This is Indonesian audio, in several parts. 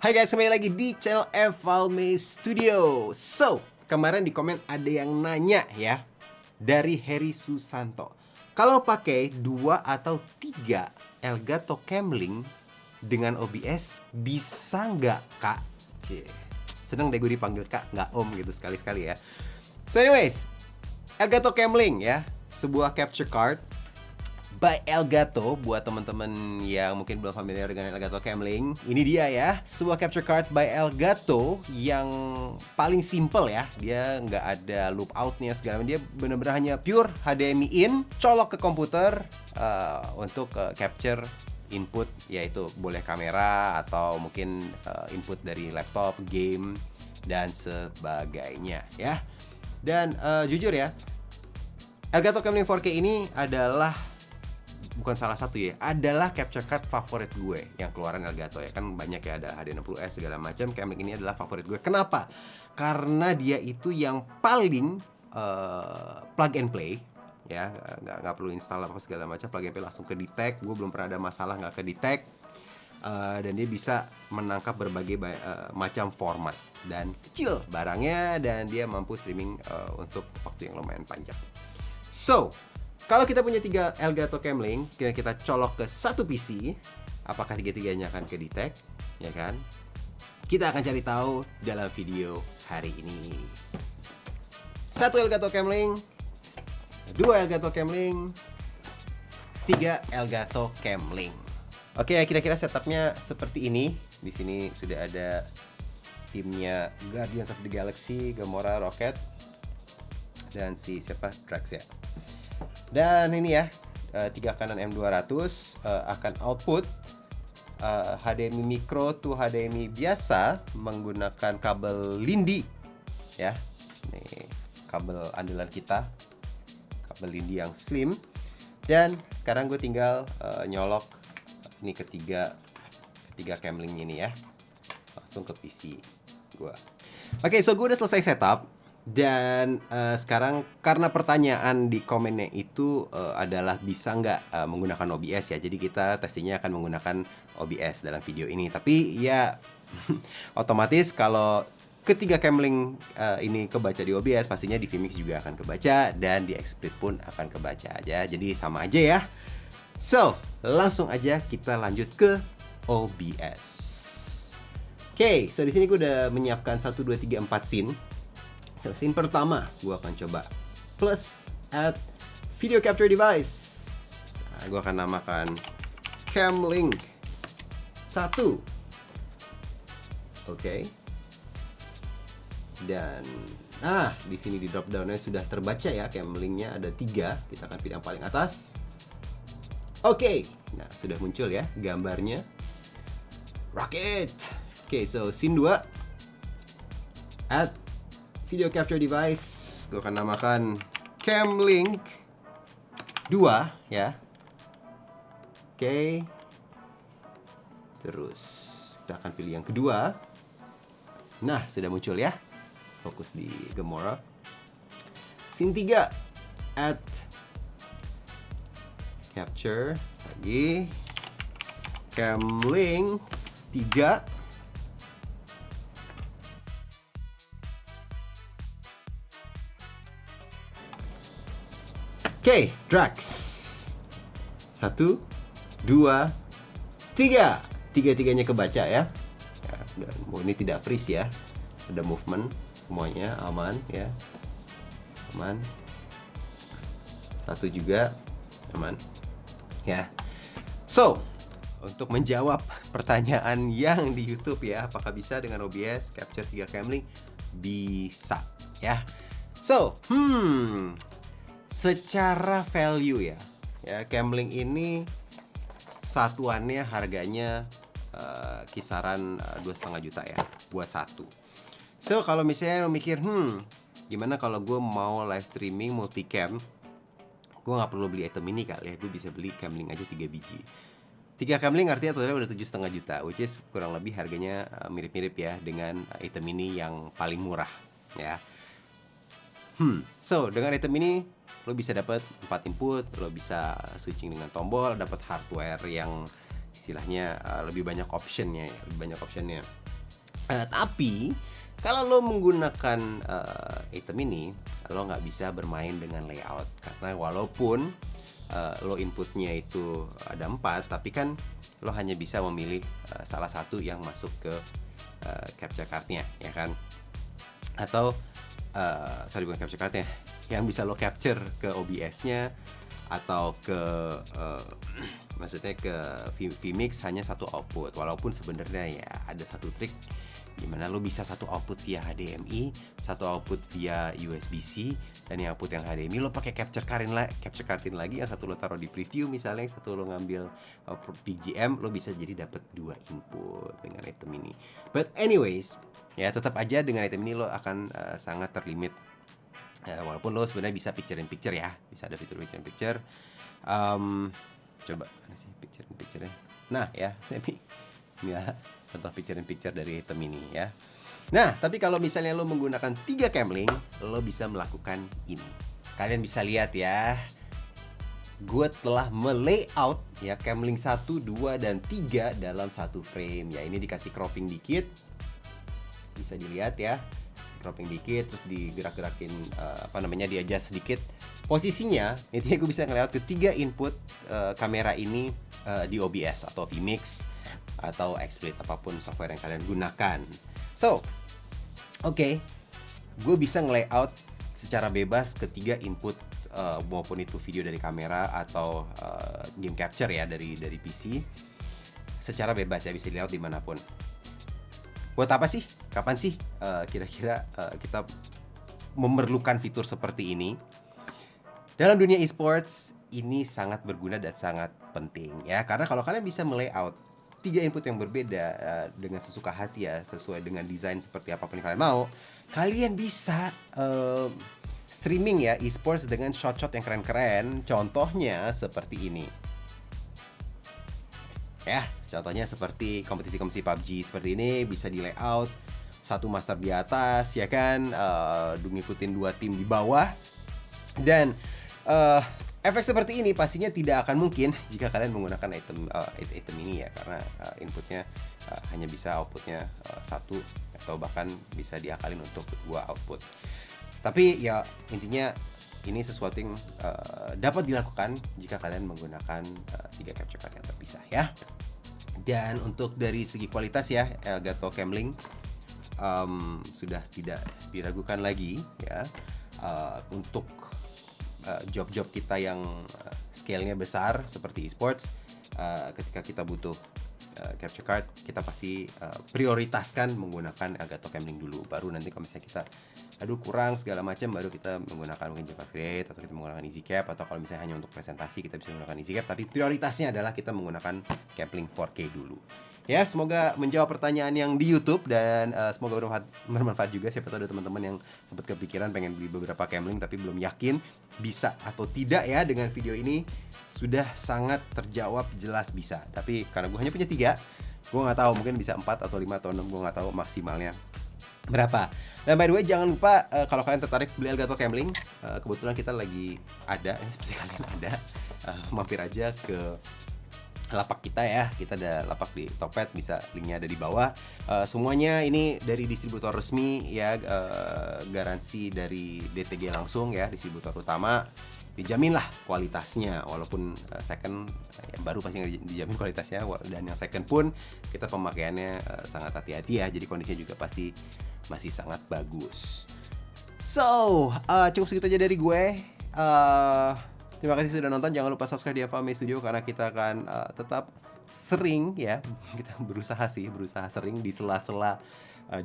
Hai guys, kembali lagi di channel Evalme Studio. So, kemarin di komen ada yang nanya ya, dari Heri Susanto, kalau pakai 2 atau 3 Elgato Camlink dengan OBS bisa nggak kak? Cie, seneng deh gue dipanggil kak, nggak om gitu sekali-sekali ya. So anyways, Elgato Camlink ya, sebuah capture card by Elgato. Buat teman-teman yang mungkin belum familiar dengan Elgato Camlink, ini dia ya, sebuah capture card by Elgato yang paling simple ya. Dia nggak ada loop outnya segala macam. Dia bener-bener hanya pure HDMI in, colok ke komputer untuk capture input, yaitu boleh kamera atau mungkin input dari laptop, game dan sebagainya ya. Dan jujur ya, Elgato Camlink 4K ini adalah bukan salah satu ya, adalah capture card favorit gue yang keluaran Elgato ya. Kan banyak ya, ada HD60S segala macam. Camlink ini adalah favorit gue. Kenapa? Karena dia itu yang paling plug and play ya, nggak perlu install apa segala macam, plug and play langsung ke detect. Gue belum pernah ada masalah nggak ke detect. Dan dia bisa menangkap berbagai macam format dan kecil barangnya, dan dia mampu streaming untuk waktu yang lumayan panjang. So, kalau kita punya 3 Elgato Camlink, kita colok ke satu PC, apakah tiga-tiganya akan ke detect, ya kan? Kita akan cari tahu dalam video hari ini. 1 Elgato Camlink, 2 Elgato Camlink, 3 Elgato Camlink. Oke, kira-kira setupnya seperti ini. Di sini sudah ada timnya Guardians of the Galaxy, Gamora, Rocket, dan si siapa? Drax ya. Dan ini ya, 3 Canon M200 akan output HDMI micro to HDMI biasa menggunakan kabel Lindy ya. Ini kabel andalan kita, kabel Lindy yang slim. Dan sekarang gue tinggal nyolok ini ketiga Camlink ini ya, langsung ke PC gue. Oke, so gue udah selesai setup. Dan sekarang karena pertanyaan di komennya itu adalah bisa nggak menggunakan OBS ya. Jadi kita testingnya akan menggunakan OBS dalam video ini. Tapi ya otomatis kalau ketiga Camlink ini kebaca di OBS, pastinya di Vmix juga akan kebaca, dan di XSplit pun akan kebaca aja. Jadi sama aja ya. So, langsung aja kita lanjut ke OBS. Oke, so di sini gue udah menyiapkan 1, 2, 3, 4 scene. So, scene pertama, gue akan coba plus add video capture device. Nah, gue akan namakan Camlink 1. Oke. Dan di sini di drop down-nya sudah terbaca ya, Camlink-nya ada 3. Kita akan pilih yang paling atas. Oke. Nah, sudah muncul ya gambarnya. Rocket. Oke, so scene 2. Add video capture device, gue akan namakan Camlink 2 ya. Oke. Terus kita akan pilih yang kedua. Nah, sudah muncul ya. Fokus di Gamora. Scene 3. Add capture lagi Camlink 3. Oke, Drax. 1, 2, 3. Tiga-tiganya kebaca ya. Ini tidak freeze ya. Ada movement, semuanya aman ya. Aman. 1 juga aman. Ya. So, untuk menjawab pertanyaan yang di YouTube ya, apakah bisa dengan OBS capture 3 Camlink? Bisa ya. So, secara value ya, Camlink ini satuannya harganya kisaran 2,5 juta ya buat satu. So kalau misalnya lo mikir, gimana kalau gue mau live streaming multicam, gue nggak perlu beli item ini kali ya, gue bisa beli Camlink aja 3 biji. 3 Camlink artinya totalnya udah 7,5 juta, which is kurang lebih harganya mirip-mirip ya dengan item ini yang paling murah ya. So dengan item ini lo bisa dapat 4 input, lo bisa switching dengan tombol, dapat hardware yang istilahnya lebih banyak optionnya ya, lebih banyak optionnya. Tapi kalau lo menggunakan item ini, lo nggak bisa bermain dengan layout karena walaupun lo inputnya itu ada 4, tapi kan lo hanya bisa memilih salah satu yang masuk ke capture cardnya, ya kan? Atau sorry, bukan capture cardnya, yang bisa lo capture ke OBS-nya atau ke maksudnya ke vMix hanya satu output. Walaupun sebenarnya ya ada satu trik dimana lo bisa satu output via HDMI, satu output via USB-C, dan yang output yang HDMI lo pakai capture cardin lagi, yang satu lo taruh di preview misalnya, yang satu lo ngambil PGM, lo bisa jadi dapat 2 input dengan item ini. But anyways, ya tetap aja dengan item ini lo akan sangat terlimit. Walaupun lo sebenarnya bisa picture in picture ya, bisa ada fitur picture in picture. Coba mana sih picture in picture-nya? Nah ya, tapi inilah contoh picture in picture dari item ini ya. Nah, tapi kalau misalnya lo menggunakan 3 camlink, lo bisa melakukan ini. Kalian bisa lihat ya, gue telah melayout ya camlink 1, 2, dan 3 dalam satu frame. Ya ini dikasih cropping dikit, bisa dilihat ya, cropping dikit, terus digerak-gerakin di adjust sedikit posisinya. Intinya gue bisa ngelayout ketiga input kamera ini di OBS atau vMix atau XSplit, apapun software yang kalian gunakan. So, oke, gue bisa nge-layout secara bebas ketiga input maupun itu video dari kamera atau game capture ya dari PC secara bebas ya, bisa di-layout dimanapun. Buat apa sih? Kapan sih kira-kira kita memerlukan fitur seperti ini? Dalam dunia esports ini sangat berguna dan sangat penting ya, karena kalau kalian bisa melayout 3 input yang berbeda dengan sesuka hati ya, sesuai dengan desain seperti apapun yang kalian mau, kalian bisa streaming ya esports dengan shot-shot yang keren-keren. Contohnya seperti ini. Ya, contohnya seperti kompetisi-kompetisi PUBG seperti ini, bisa di layout satu master di atas ya kan, ngikutin 2 tim di bawah. Dan efek seperti ini pastinya tidak akan mungkin jika kalian menggunakan item ini ya, karena inputnya hanya bisa outputnya 1 atau bahkan bisa diakalin untuk 2 output. Tapi ya intinya ini sesuatu yang dapat dilakukan jika kalian menggunakan 3 capture card yang terpisah ya. Dan untuk dari segi kualitas ya, Elgato Camlink sudah tidak diragukan lagi ya, untuk job-job kita yang scale-nya besar seperti esports. Ketika kita butuh capture card, kita pasti prioritaskan menggunakan Elgato Camlink dulu, baru nanti kalau misalnya kita kurang segala macam, baru kita menggunakan mungkin Java Create atau kita menggunakan EasyCap, atau kalau misalnya hanya untuk presentasi kita bisa menggunakan EasyCap, tapi prioritasnya adalah kita menggunakan Camlink 4K dulu. Ya, semoga menjawab pertanyaan yang di YouTube, dan semoga bermanfaat juga. Siapa tahu ada teman-teman yang sempat kepikiran pengen beli beberapa camlink tapi belum yakin bisa atau tidak ya. Dengan video ini sudah sangat terjawab, jelas bisa. Tapi karena gue hanya punya 3, gue nggak tahu, mungkin bisa 4 atau 5 atau 6, gue nggak tahu maksimalnya berapa. Dan by the way, jangan lupa kalau kalian tertarik beli Elgato Camlink, kebetulan kita lagi ada, ini seperti kalian ada, mampir aja ke lapak kita ya. Kita ada lapak di Tokped, bisa linknya ada di bawah. Semuanya ini dari distributor resmi ya, garansi dari DTG langsung ya, distributor utama. Dijamin lah kualitasnya, walaupun second yang baru pasti dijamin kualitasnya, dan yang second pun kita pemakaiannya sangat hati-hati ya, jadi kondisinya juga pasti masih sangat bagus. So, cukup segitu aja dari gue. Terima kasih sudah nonton. Jangan lupa subscribe di FVME Studio, karena kita akan tetap sering ya, kita berusaha sering di sela-sela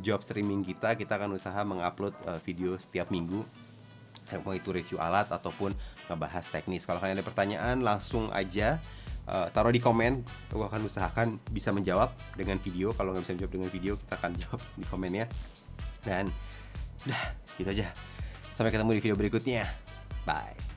job streaming kita akan usaha mengupload video setiap minggu, mau itu review alat ataupun ngebahas teknis. Kalau kalian ada pertanyaan, langsung aja taruh di komen. Gue akan usahakan bisa menjawab dengan video. Kalau nggak bisa menjawab dengan video, kita akan jawab di komennya. Dan udah gitu aja. Sampai ketemu di video berikutnya. Bye.